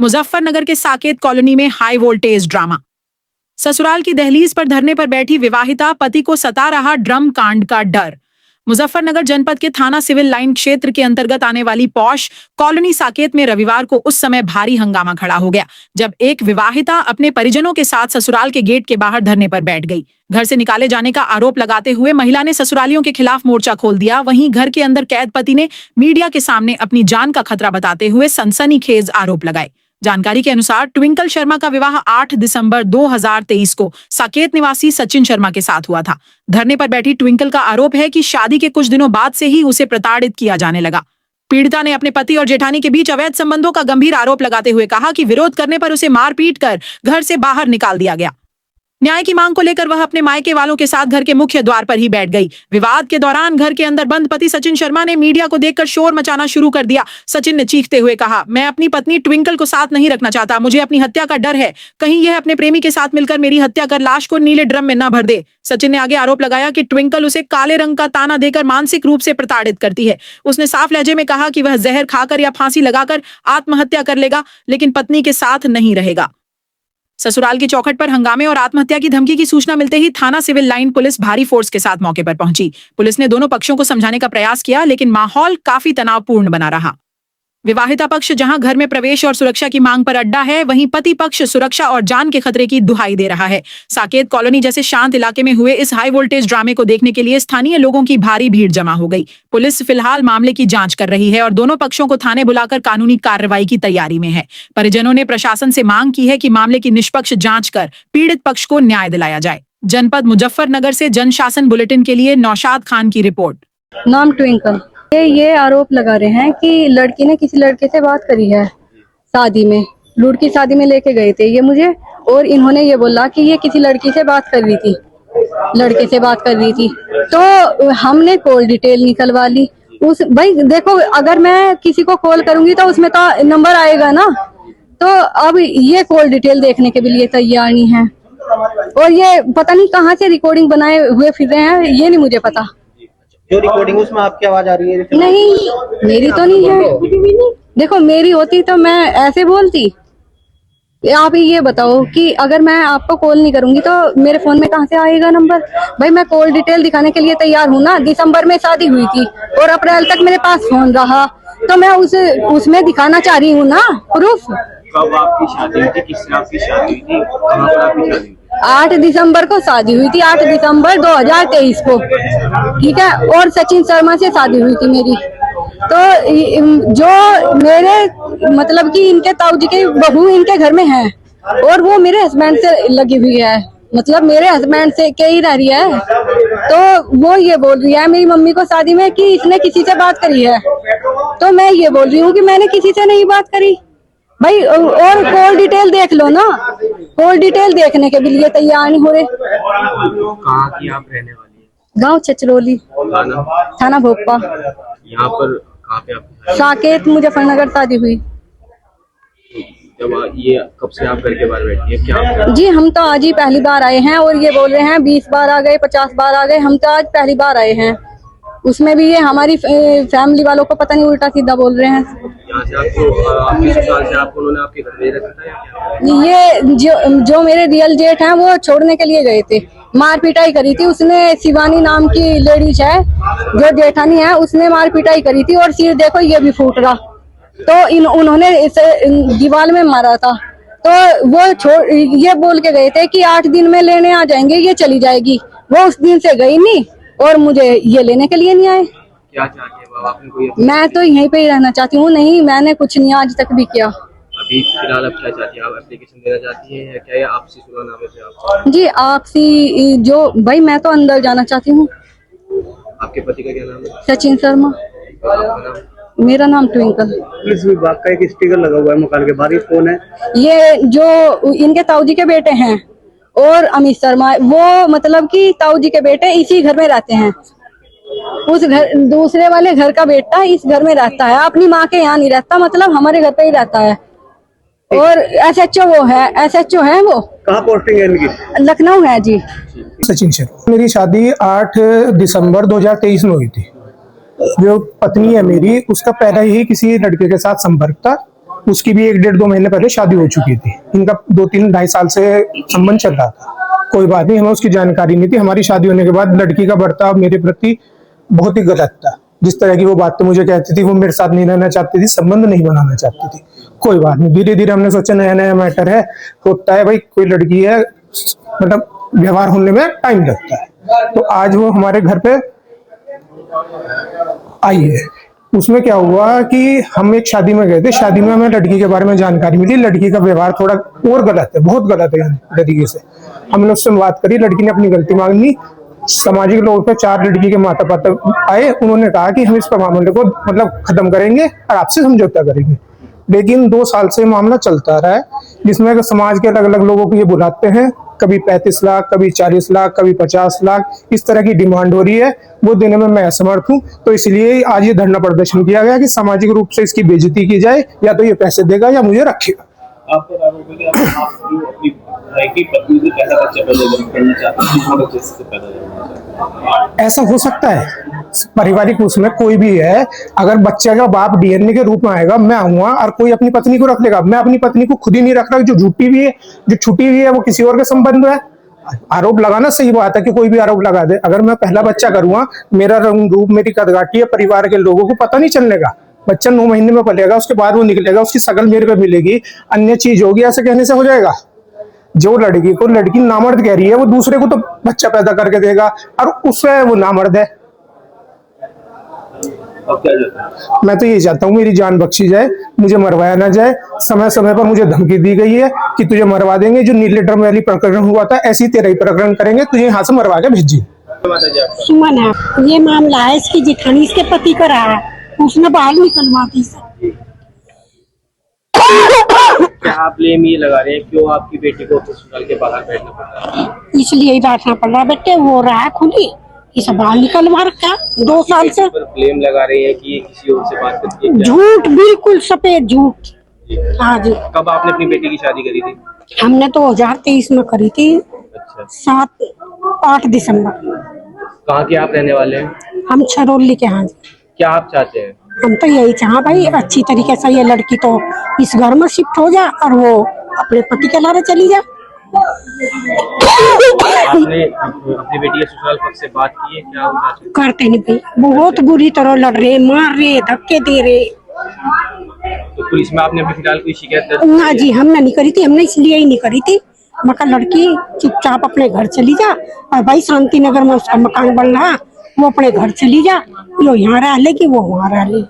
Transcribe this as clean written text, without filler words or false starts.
मुजफ्फरनगर के साकेत कॉलोनी में high voltage drama. ससुराल की दहलीज पर धरने पर बैठी विवाहिता, पति को सता रहा ड्रम कांड का डर। मुजफ्फरनगर जनपद के थाना सिविल लाइन क्षेत्र के अंतर्गत आने वाली पॉश कॉलोनी साकेत में रविवार को उस समय भारी हंगामा खड़ा हो गया जब एक विवाहिता अपने परिजनों के साथ ससुराल के गेट के बाहर धरने पर बैठ गई। घर से निकाले जाने का आरोप लगाते हुए महिला ने ससुरालियों के खिलाफ मोर्चा खोल दिया। वहीं घर के अंदर कैद पति ने मीडिया के सामने अपनी जान का खतरा बताते हुए सनसनीखेज आरोप लगाए। जानकारी के अनुसार ट्विंकल शर्मा का विवाह 8 दिसंबर 2023 को साकेत निवासी सचिन शर्मा के साथ हुआ था। धरने पर बैठी ट्विंकल का आरोप है कि शादी के कुछ दिनों बाद से ही उसे प्रताड़ित किया जाने लगा। पीड़िता ने अपने पति और जेठानी के बीच अवैध संबंधों का गंभीर आरोप लगाते हुए कहा कि विरोध करने पर उसे मार पीट कर घर से बाहर निकाल दिया गया। न्याय की मांग को लेकर वह अपने मायके वालों के साथ घर के मुख्य द्वार पर ही बैठ गई। विवाद के दौरान घर के अंदर बंद पति सचिन शर्मा ने मीडिया को देखकर शोर मचाना शुरू कर दिया। सचिन ने चीखते हुए कहा, मैं अपनी पत्नी ट्विंकल को साथ नहीं रखना चाहता, मुझे अपनी हत्या का डर है, कहीं यह अपने प्रेमी के साथ मिलकर मेरी हत्या कर लाश को नीले ड्रम में न भर दे। सचिन ने आगे आरोप लगाया कि ट्विंकल उसे काले रंग का ताना देकर मानसिक रूप से प्रताड़ित करती है। उसने साफ लहजे में कहा कि वह जहर खाकर या फांसी लगाकर आत्महत्या कर लेगा, लेकिन पत्नी के साथ नहीं रहेगा। ससुराल की चौखट पर हंगामे और आत्महत्या की धमकी की सूचना मिलते ही थाना सिविल लाइन पुलिस भारी फोर्स के साथ मौके पर पहुंची। पुलिस ने दोनों पक्षों को समझाने का प्रयास किया, लेकिन माहौल काफी तनावपूर्ण बना रहा। विवाहिता पक्ष जहां घर में प्रवेश और सुरक्षा की मांग पर अड्डा है, वहीं पति पक्ष सुरक्षा और जान के खतरे की दुहाई दे रहा है। साकेत कॉलोनी जैसे शांत इलाके में हुए इस हाई वोल्टेज ड्रामे को देखने के लिए स्थानीय लोगों की भारी भीड़ जमा हो गई। पुलिस फिलहाल मामले की जांच कर रही है और दोनों पक्षों को थाने बुलाकर कानूनी कार्रवाई की तैयारी में है। परिजनों ने प्रशासन से मांग की है कि मामले की निष्पक्ष जांच कर पीड़ित पक्ष को न्याय दिलाया जाए। जनपद मुजफ्फरनगर से जनशासन बुलेटिन के लिए नौशाद खान की रिपोर्ट। नाम ट्विंकल। ये आरोप लगा रहे हैं कि लड़की ने किसी लड़के से बात करी है शादी में, लड़की शादी में लेके गए थे ये मुझे, और इन्होंने ये बोला कि ये किसी लड़की से बात कर रही थी, लड़के से बात कर रही थी। तो हमने कॉल डिटेल निकलवा ली। उस भाई देखो, अगर मैं किसी को कॉल करूंगी तो उसमें तो नंबर आएगा ना, तो अब ये कॉल डिटेल देखने के लिए तैयार नहीं है। और ये पता नहीं कहाँ से रिकॉर्डिंग बनाए हुए फिर रहे हैं, ये नहीं मुझे पता। जो रिकॉर्डिंग उसमें आपकी आवाज आ रही है? नहीं, मेरी तो नहीं है। देखो, मेरी होती तो मैं ऐसे बोलती। आप ये बताओ कि अगर मैं आपको कॉल नहीं करूंगी तो मेरे फोन में कहाँ से आएगा नंबर? भाई मैं कॉल डिटेल दिखाने के लिए तैयार हूँ ना। दिसंबर में शादी हुई थी और अप्रैल तक मेरे पास फोन रहा, तो मैं उसमें दिखाना चाह रही हूँ ना प्रूफ। कब आपकी शादी हुई थी? किससे आपकी शादी हुई थी? कहाँ पर आपकी शादी हुई थी? 8 दिसंबर को शादी हुई थी, 8 दिसंबर 2023 को, ठीक है। और सचिन शर्मा से शादी हुई थी मेरी। तो जो मेरे मतलब कि इनके ताऊजी की बहू इनके घर में है और वो मेरे हस्बैंड से लगी हुई है, मतलब मेरे हस्बैंड से के ही रह रही है। तो वो ये बोल रही है मेरी मम्मी को शादी में कि इसने किसी से बात करी है, तो मैं ये बोल रही हूँ कि मैंने किसी से नहीं बात करी भाई। और कॉल डिटेल देख लो ना, कॉल डिटेल देखने के लिए तैयार नहीं हो रहे। कहाँ की आप रहने वाली है? गांव छचरौली, थाना भोपा। यहाँ पर कहाँ पे आप? साकेत मुजफ्फरनगर शादी हुई। जब ये कब से आप घर के बाहर बैठी है? क्या जी, हम तो आज ही पहली बार आए हैं और ये बोल रहे हैं 20 बार आ गए, 50 बार आ गए। हम तो आज पहली बार आए हैं। उसमें भी ये हमारी फैमिली वालों को पता नहीं उल्टा सीधा बोल रहे हैं। यहाँ से आपको आपके ससुराल से आपको उन्होंने आपके घर भेज रखा था या क्या? ये जो मेरे रियल जेठ हैं वो छोड़ने के लिए गए थे, मार पिटाई करी थी उसने। शिवानी नाम की लेडीज है जो जेठानी है, उसने मार पिटाई करी थी और सिर देखो ये भी फूट रहा। तो उन्होंने इसे दीवार में मारा था। तो वो ये बोल के गए थे कि 8 दिन में लेने आ जाएंगे, ये चली जाएगी। वो उस दिन से गई नहीं और मुझे ये लेने के लिए नहीं आए। क्या चाहते हैं बाबा? आपने कोई मैं तो यहीं पे ही रहना चाहती हूँ। नहीं, मैंने कुछ नहीं आज तक भी किया। अभी फिलहाल आप क्या चाहती हैं? आप एप्लीकेशन देना चाहती हैं या क्या ये आपसी सुलहनामे से आप? जी, आपसी जो भाई मैं तो अंदर जाना चाहती हूँ। आपके पति का क्या नाम है? सचिन शर्मा। आपका नाम? मेरा नाम ट्विंकल। इस विभाग का एक स्टिकर लगा हुआ है मकान के बाहर, कौन है? ये जो इनके ताऊजी के बेटे हैं और अमित शर्मा, वो मतलब कि ताऊजी के बेटे इसी घर में रहते हैं। उस घर दूसरे वाले घर का बेटा इस घर में रहता है, अपनी माँ के यहाँ नहीं रहता, मतलब हमारे घर पे ही रहता है। और एसएचओ वो है, एसएचओ है वो। कहाँ पोस्टिंग है इनकी? लखनऊ है जी। सचिन शर्मा। मेरी शादी 8 दिसंबर 2023 में हुई थी। जो पत्नी है मेरी, उसका पहले ही किसी लड़के के साथ संपर्क था उसकी भी 1-1.5-2 महीने पहले शादी हो चुकी थी। इनका 2-3-2.5 साल से संबंध चल रहा था। कोई बात नहीं, हमें उसकी जानकारी नहीं थी। हमारी शादी होने के बाद लड़की का बर्ताव मेरे प्रति बहुत ही गलत था। जिस तरह की वो बातें मुझे कहती थी, वो मेरे साथ नहीं रहना चाहती थी, संबंध नहीं बनाना चाहती थी। कोई बात नहीं, धीरे धीरे हमने सोचा नया नया मैटर है, होता है भाई, कोई लड़की है, मतलब व्यवहार होने में टाइम लगता है। तो आज वो हमारे घर पे आई है। उसमें क्या हुआ कि हम एक शादी में गए थे, शादी में हमें लड़की के बारे में जानकारी मिली। लड़की का व्यवहार थोड़ा और गलत है, बहुत गलत है तरीके से। हमने उससे बात करी, लड़की ने अपनी गलती मांगी। सामाजिक लोगों पे 4 लड़की के माता पिता आए, उन्होंने कहा कि हम इस मामले को मतलब खत्म करेंगे और आपसे समझौता करेंगे। लेकिन 2 साल से मामला चलता रहा है, जिसमें समाज के अलग अलग लोगों को ये बुलाते हैं, कभी 35 लाख, कभी 40 लाख, कभी 50 लाख, इस तरह की डिमांड हो रही है। वो देने में मैं असमर्थ हूँ, तो इसलिए आज ये धरना प्रदर्शन किया गया कि सामाजिक रूप से इसकी बेइज्जती की जाए, या तो ये पैसे देगा या मुझे रखेगा। आपको आरोप है कि आप जो अपनी भाई की पत्नी से पहला बच्चा पैदा करना चाहते हैं, किस वजह से पैदा करना चाहते हैं? ऐसा हो सकता है, पारिवारिक उसमें कोई भी है, अगर बच्चे का बाप डीएनए के रूप में आएगा, मैं आऊंगा और कोई अपनी पत्नी को रख लेगा। मैं अपनी पत्नी को खुद ही नहीं रख रहा, जो झूठी भी है, जो छुटी हुई है, वो किसी और के संबंध में है। आरोप लगाना सही बात है कि कोई भी आरोप लगा दे। अगर मैं पहला बच्चा करूंगा, मेरा रंग रूप, मेरी कदकाठी है, परिवार के लोगों को पता नहीं चलने का। बच्चा 9 महीने में पलेगा, उसके बाद वो निकलेगा, उसकी शकल मेरे पे मिलेगी, अन्य चीज होगी, ऐसे कहने से हो जाएगा? जो लड़की को लड़की नामर्द कह रही है, वो दूसरे को तो बच्चा पैदा करके देगा, और उससे वो नामर्द है। अब क्या चाहते हैं? मैं तो ये चाहता हूँ मेरी जान बख्शी जाए, मुझे मरवाया ना जाए। समय समय पर मुझे धमकी दी गई है कि तुझे मरवा देंगे। जो नीले ड्रम वाली प्रकरण हुआ था, ऐसी तेरा ही प्रकरण करेंगे, तुझे यहाँ से मरवा के भेजिए। सुमन है, ये मामला है इसकी जेठानी इसके पति का रहा है, उसने बाहर निकलवा दी। क्या आप ब्लेम ये लगा रहे हैं, क्यों आपकी बेटी को ससुराल के बाहर बैठना पड़ रहा है? इसलिए ही बैठना पड़ रहा बेटे, वो रहा है खुली, इसे बाहर निकलवा रखा 2 साल से। ब्लेम लगा रहे हैं कि ये किसी और से बात करती है। झूठ, बिल्कुल सफेद झूठ। हाँ जी। कब आपने अपनी बेटी की शादी करी थी? हमने 2023 में करी थी, अच्छा, 7-8 दिसंबर। कहाँ के आप रहने वाले हैं? हम छरौली के। हाँ जी। क्या आप चाहते हैं? हम तो यही चाह भाई, अच्छी तरीके से ये लड़की तो इस घर में शिफ्ट हो जा और वो अपने पति के लारे चली जा। आपने अपनी बेटी के ससुराल पक्ष से बात की है? क्या होना चाहिए? करते नहीं भाई, बहुत बुरी तरह लड़ रहे, मार रहे, धक्के दे रहे। तो पुलिस में आपने अभी फिलहाल कोई शिकायत दर्ज ना की है? जी, हमने नहीं करी थी, हमने इसलिए ही नहीं करी थी। मगर लड़की चुपचाप अपने घर चली जा, और भाई शांति नगर में उसका मकान बन रहा, वो अपने घर चली जा, जो यहाँ रह लेगी वो वहाँ रह ले।